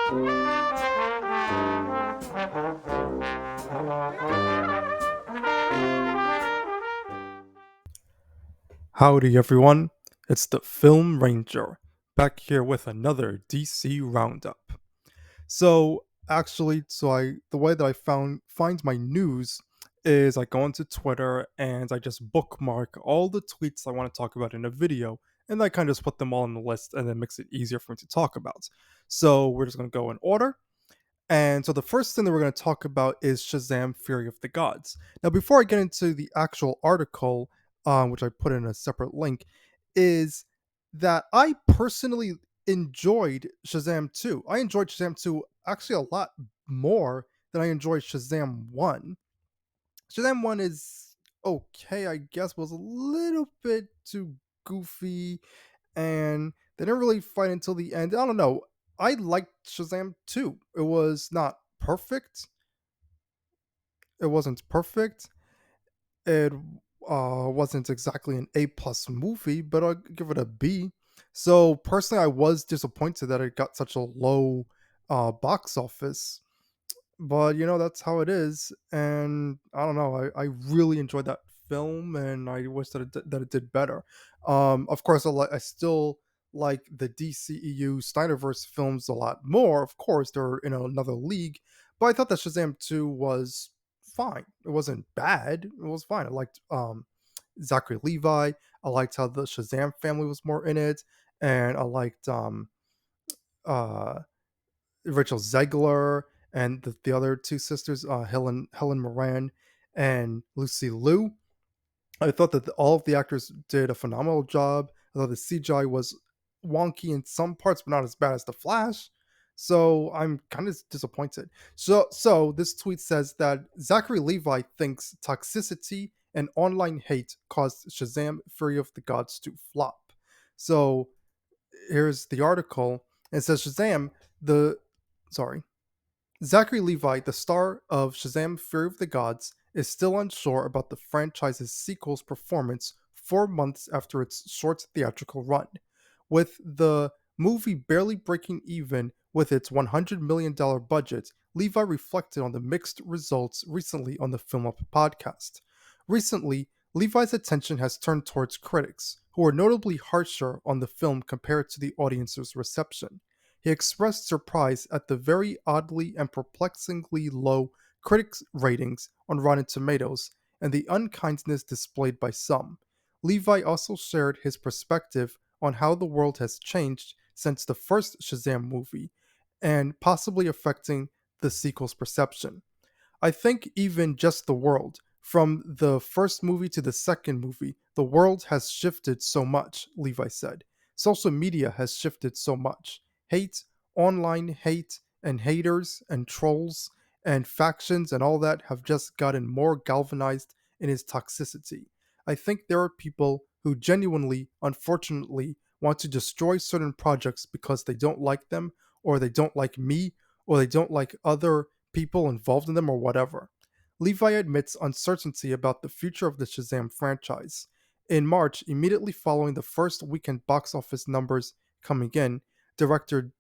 Howdy, everyone. It's the Film Ranger, back here with another DC Roundup. The way that I find my news is I go onto Twitter and I just bookmark all the tweets I want to talk about in a video, and I kind of just put them all on the list, and it makes it easier for me to talk about. So we're just gonna go in order. And so the first thing that we're going to talk about is Shazam: Fury of the Gods. Now, before I get into the actual article, which I put in a separate link, is that I personally enjoyed Shazam 2. I enjoyed Shazam 2 actually a lot more than I enjoyed Shazam 1. Shazam 1 is okay, I guess, was a little bit too goofy, and they didn't really fight until the end. I don't know. I liked Shazam 2. It was not perfect. It wasn't perfect. It wasn't exactly an A plus movie, but I'll give it a B. So personally, I was disappointed that it got such a low box office. But that's how it is, and I don't know. I really enjoyed that film, and I wish that it did better. Of course, I still like the DCEU Snyderverse films a lot more. Of course, they're in another league, but I thought that Shazam 2 was fine. It wasn't bad. It was fine. I liked Zachary Levi. I liked how the Shazam family was more in it, and I liked uh Rachel Zegler and the other two sisters, Helen Moran and Lucy Liu. I thought that all of the actors did a phenomenal job. I thought the CGI was wonky in some parts, but not as bad as the Flash. So I'm kind of disappointed. So this tweet says that Zachary Levi thinks toxicity and online hate caused Shazam: Fury of the Gods to flop. So here's the article. It says the sorry, Zachary Levi, the star of Shazam: Fury of the Gods, is still unsure about the franchise's sequel's performance 4 months after its short theatrical run. With the movie barely breaking even with its $100 million budget, Levi reflected on the mixed results recently on the Film Up podcast. Recently, Levi's attention has turned towards critics, who are notably harsher on the film compared to the audience's reception. He expressed surprise at the very oddly and perplexingly low critics' ratings on Rotten Tomatoes and the unkindness displayed by some. Levi also shared his perspective on how the world has changed since the first Shazam movie and possibly affecting the sequel's perception. I think even just the world, from the first movie to the second movie, the world has shifted so much, Levi said. Social media has shifted so much. Hate, online hate, and haters, and trolls, and factions, and all that have just gotten more galvanized in its toxicity. I think there are people who genuinely, unfortunately, want to destroy certain projects because they don't like them, or they don't like me, or they don't like other people involved in them, or whatever. Levi admits uncertainty about the future of the Shazam franchise. In March, immediately following the first weekend box office numbers coming in, director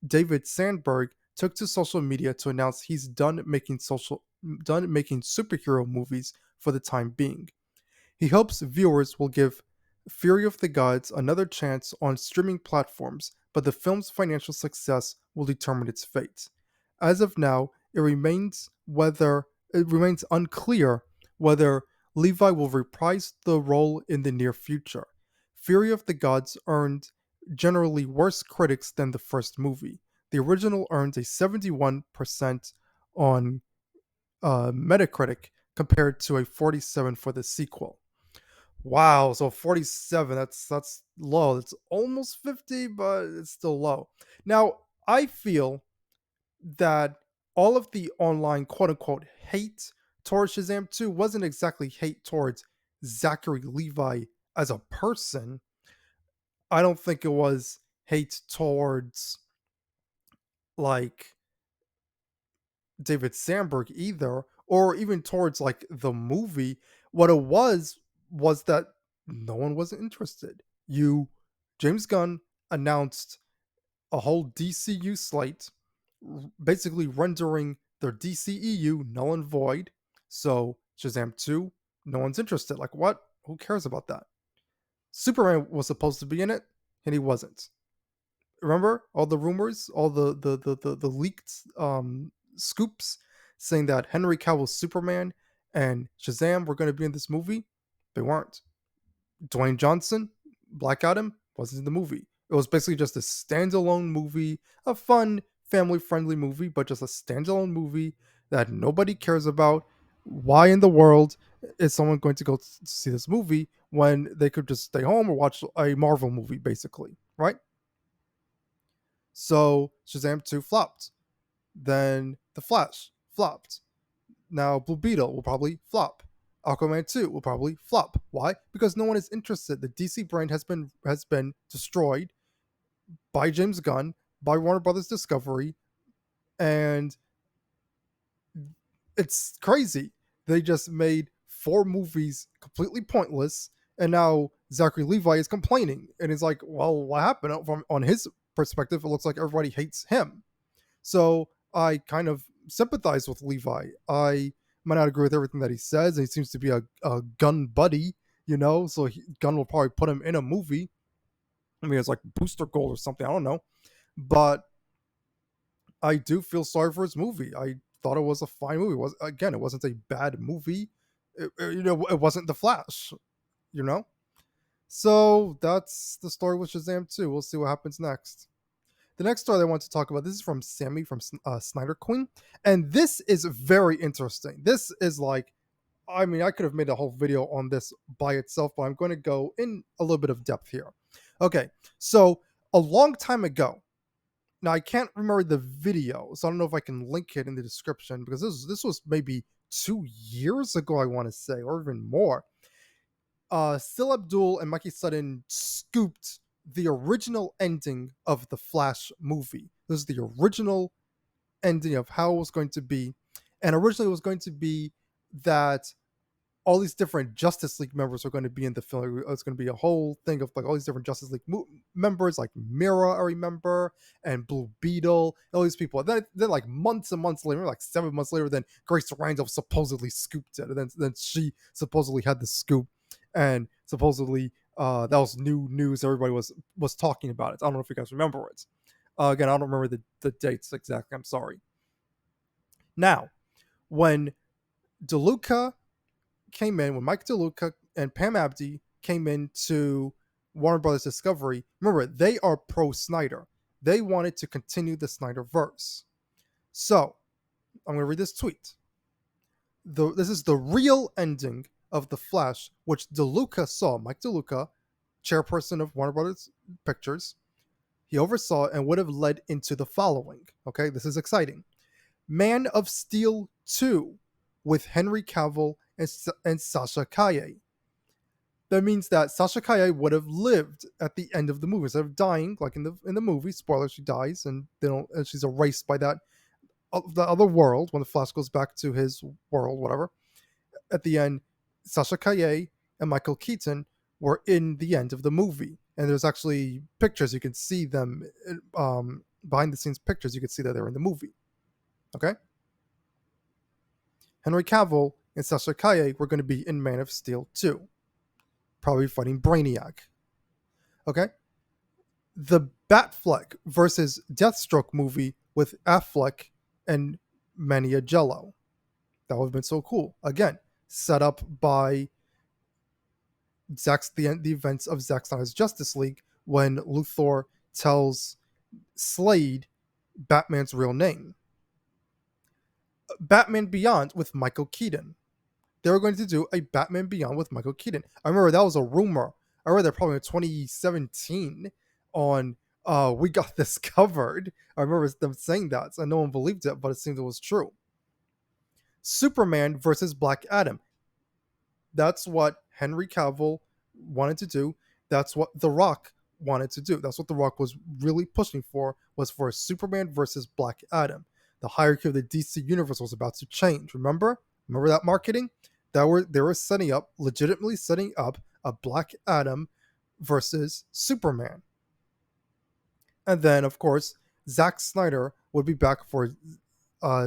David Sandberg took to social media to announce he's done making superhero movies for the time being. He hopes viewers will give Fury of the Gods another chance on streaming platforms, but the film's financial success will determine its fate. As of now, it remains unclear whether Levi will reprise the role in the near future. Fury of the Gods earned generally worse critics than the first movie. The original earned a 71% on Metacritic compared to a 47 for the sequel. Wow, so 47, that's low. It's almost 50, but it's still low. Now, I feel that all of the online quote unquote hate towards Shazam 2 wasn't exactly hate towards Zachary Levi as a person. I don't think it was hate towards like David Sandberg either, or even towards like the movie. What it was that no one was interested. James Gunn announced a whole DCU slate, basically rendering their DCEU null and void. So Shazam 2, no one's interested. Like, what? Who cares about that? Superman was supposed to be in it, and he wasn't. Remember all the rumors, all the leaked scoops saying that Henry Cavill's Superman and Shazam were going to be in this movie? They weren't. Dwayne Johnson, Black Adam, wasn't in the movie. It was basically just a standalone movie, a fun, family friendly movie, but just a standalone movie that nobody cares about. Why in the world is someone going to go see this movie when they could just stay home or watch a Marvel movie, basically, right? So Shazam 2 flopped. Then The Flash flopped. Now Blue Beetle will probably flop. Aquaman 2 will probably flop. Why? Because no one is interested. The DC brand has been destroyed by James Gunn, by Warner Brothers Discovery, and it's crazy. They just made 4 movies completely pointless, and now Zachary Levi is complaining, and he's like, "Well, what happened?" From on his perspective, it looks like everybody hates him. So I kind of sympathize with Levi. I might not agree with everything that he says. And he seems to be a Gun buddy, so Gun will probably put him in a movie. I mean, it's like Booster Gold or something. I don't know. But I do feel sorry for his movie. I thought it was a fine movie. It wasn't a bad movie. It wasn't The Flash, you know? So that's the story with Shazam 2. We'll see what happens next. The next story I want to talk about, this is from Sammy from Snyder Queen, and this is very interesting. This is like, I mean, I could have made a whole video on this by itself, but I'm going to go in a little bit of depth here. Okay, so a long time ago, now I can't remember the video, so I don't know if I can link it in the description because this was maybe 2 years ago, I want to say, or even more. Still Abdul and Mikey Sutton scooped the original ending of the Flash movie. This is the original ending of how it was going to be. And originally it was going to be that all these different Justice League members are going to be in the film. It's going to be a whole thing of like all these different Justice League members, like Mira, I remember, and Blue Beetle, all these people. And then like months and months later, like 7 months later, then Grace Randolph supposedly scooped it, and then she supposedly had the scoop, and supposedly that was new news. Everybody was talking about it. I don't know if you guys remember it. Again, I don't remember the dates exactly. I'm sorry. Now, when DeLuca came in, when Mike DeLuca and Pam Abdi came into Warner Brothers Discovery, remember, they are pro Snyder. They wanted to continue the Snyderverse. So, I'm going to read this tweet. This is the real ending of The Flash, which DeLuca saw. Mike DeLuca, chairperson of Warner Brothers Pictures, he oversaw and would have led into the following. Okay, this is exciting. Man of Steel 2 with Henry Cavill and Sasha Calle. That means that Sasha Calle would have lived at the end of the movie instead of dying, like in the movie. Spoiler: she dies, and she's erased by that the other world when the Flash goes back to his world, whatever. At the end, Sasha Calle and Michael Keaton were in the end of the movie, and there's actually pictures you can see them behind the scenes pictures. You can see that they're in the movie. Okay. Henry Cavill and Sasha Calle were going to be in Man of Steel 2, probably fighting Brainiac. Okay? The Batfleck versus Deathstroke movie with Affleck and Mania Jello. That would have been so cool. Again, set up by the events of Zack Snyder's Justice League when Luthor tells Slade Batman's real name. Batman Beyond with Michael Keaton. They were going to do a Batman Beyond with Michael Keaton. I remember that was a rumor. I read that probably in 2017 on We Got This Covered. I remember them saying that, and no one believed it, but it seemed it was true. Superman versus Black Adam. That's what Henry Cavill wanted to do. That's what The Rock wanted to do. That's what The Rock was really pushing for, was for a Superman versus Black Adam. The hierarchy of the DC universe was about to change. Remember that marketing? They were legitimately setting up a Black Adam versus Superman. And then, of course, Zack Snyder would be back for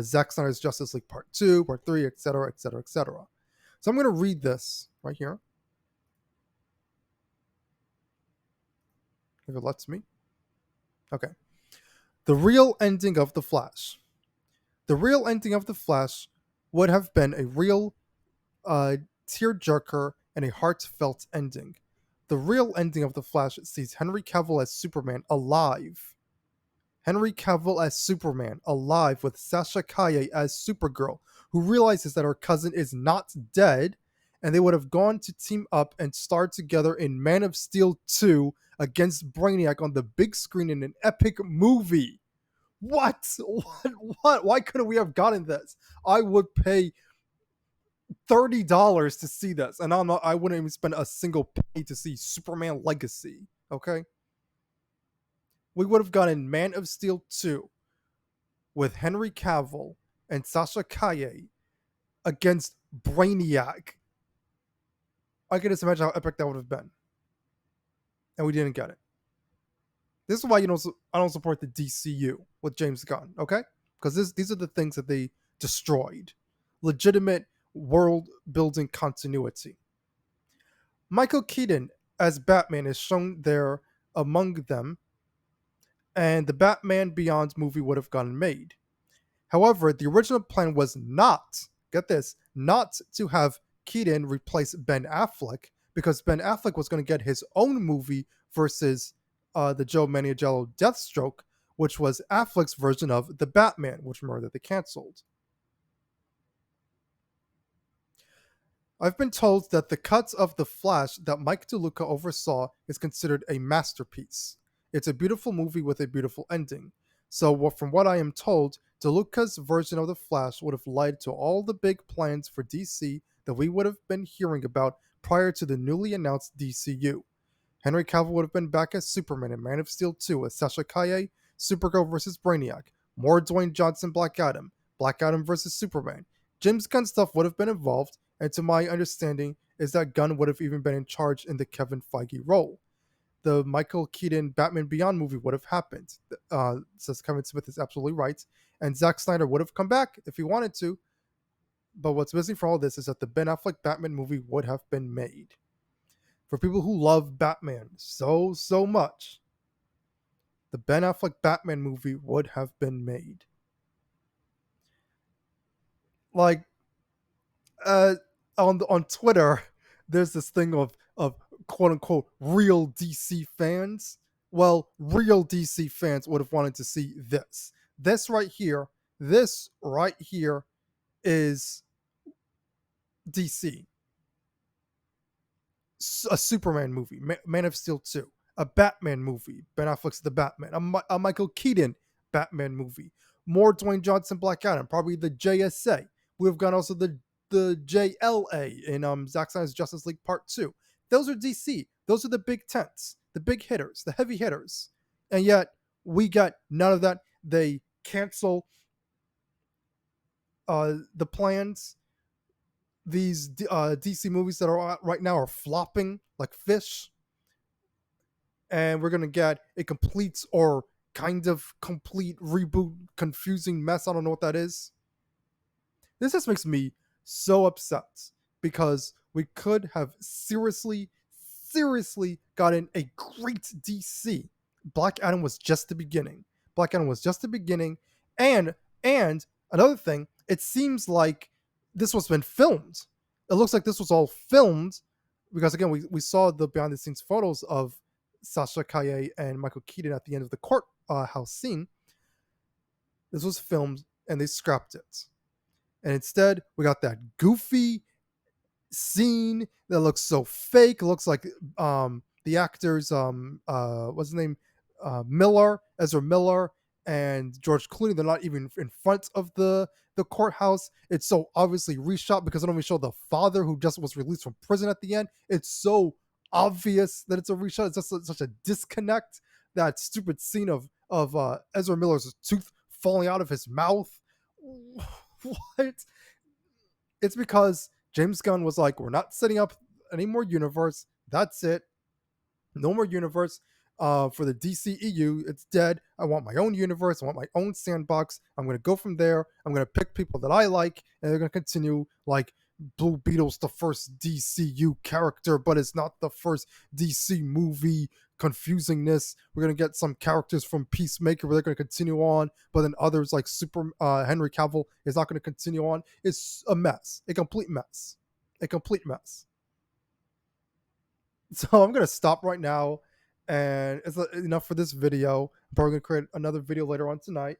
Zack Snyder's Justice League Part 2, Part 3, etc., etc., etc. So I'm going to read this right here, if it lets me. Okay. The real ending of The Flash. The real ending of The Flash would have been a real uh, tearjerker and a heartfelt ending. The real ending of The Flash sees Henry Cavill as Superman alive. Henry Cavill as Superman alive with Sasha Kaye as Supergirl, who realizes that her cousin is not dead, and they would have gone to team up and star together in Man of Steel 2 against Brainiac on the big screen in an epic movie. What? What? Why couldn't we have gotten this? I would pay $30 to see this, and I wouldn't even spend a single penny to see Superman Legacy. Okay, we would have gotten Man of Steel 2 with Henry Cavill and Sasha Kaye against Brainiac. I can just imagine how epic that would have been, and we didn't get it. This is why I don't support the DCU with James Gunn. Okay, because these are the things that they destroyed. Legitimate world building continuity. Michael Keaton as Batman is shown there among them, and the Batman Beyond movie would have gotten made. However, the original plan was not, get this, not to have Keaton replace Ben Affleck, because Ben Affleck was going to get his own movie versus the Joe Manganiello Deathstroke, which was Affleck's version of The Batman, which remember that they canceled. I've been told that the cut of The Flash that Mike DeLuca oversaw is considered a masterpiece. It's a beautiful movie with a beautiful ending. So, from what I am told, DeLuca's version of The Flash would have led to all the big plans for DC that we would have been hearing about prior to the newly announced DCU. Henry Cavill would have been back as Superman in Man of Steel 2 as Sasha Kaye, Supergirl vs. Brainiac, more Dwayne Johnson Black Adam vs. Superman. James Gunn stuff would have been involved, and to my understanding is that Gunn would have even been in charge in the Kevin Feige role. The Michael Keaton Batman Beyond movie would have happened. Says Kevin Smith is absolutely right. And Zack Snyder would have come back if he wanted to. But what's missing from all this is that the Ben Affleck Batman movie would have been made. For people who love Batman so much, the Ben Affleck Batman movie would have been made. Like, on Twitter, there's this thing of quote unquote real DC fans. Well, real DC fans would have wanted to see this. This right here is DC. A Superman movie, Man of Steel 2, a Batman movie, Ben Affleck's The Batman, a Michael Keaton Batman movie, more Dwayne Johnson Black Adam, probably the JSA. We've got also the JLA in Zack Snyder's Justice League Part 2. Those are DC. Those are the big tents, the big hitters, the heavy hitters. And yet, we got none of that. They cancel the plans. These DC movies that are out right now are flopping like fish. And we're going to get a complete or kind of complete reboot, confusing mess. I don't know what that is. This just makes me so upset because we could have seriously gotten a great DC. Black Adam was just the beginning. And another thing, it seems like this was been filmed. It looks like this was all filmed because again, we saw the behind the scenes photos of Sasha Kaye and Michael Keaton at the end of the courthouse scene. This was filmed and they scrapped it. And instead, we got that goofy scene that looks so fake. It looks like the actors, what's his name? Ezra Miller, and George Clooney. They're not even in front of the courthouse. It's so obviously reshot because they don't even show the father who just was released from prison at the end. It's so obvious that it's a reshot. It's just such a disconnect. That stupid scene of Ezra Miller's tooth falling out of his mouth. What? It's because James Gunn was like, we're not setting up any more universe. That's it. No more universe. For the DCEU, it's dead. I want my own universe. I want my own sandbox. I'm going to go from there. I'm going to pick people that I like, and they're going to continue. Like Blue Beetle's the first DCU character, but it's not the first DC movie. Confusingness. We're going to get some characters from Peacemaker where they're going to continue on, but then others like Henry Cavill is not going to continue on. It's a mess. A complete mess. A complete mess. So I'm going to stop right now, and it's enough for this video. I'm probably going to create another video later on tonight.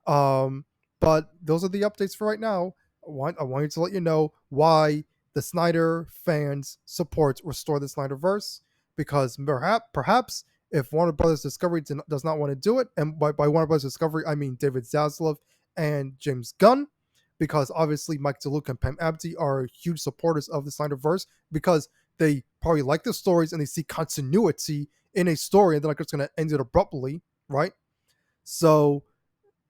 Um, but those are the updates for right now. I wanted to let you know why the Snyder fans support Restore the Snyderverse, because perhaps if Warner Brothers Discovery does not want to do it, and by Warner Brothers Discovery I mean David Zaslav and James Gunn, because obviously Mike DeLuca and Pam Abdi are huge supporters of the Snyderverse, because they probably like the stories and they see continuity in a story, and they're not just going to end it abruptly, right? So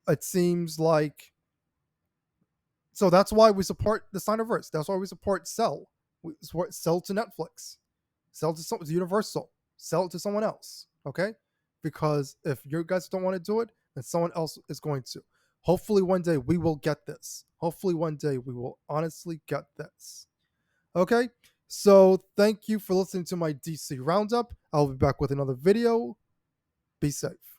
it seems like, so that's why we support the Snyderverse. That's why we support Cell. We support Cell to Netflix, Cell to Universal, sell it to someone else. Okay, because if you guys don't want to do it, then someone else is going to. Hopefully one day we will get this. Hopefully one day we will honestly get this. Okay, so thank you for listening to my DC Roundup. I'll be back with another video. Be safe.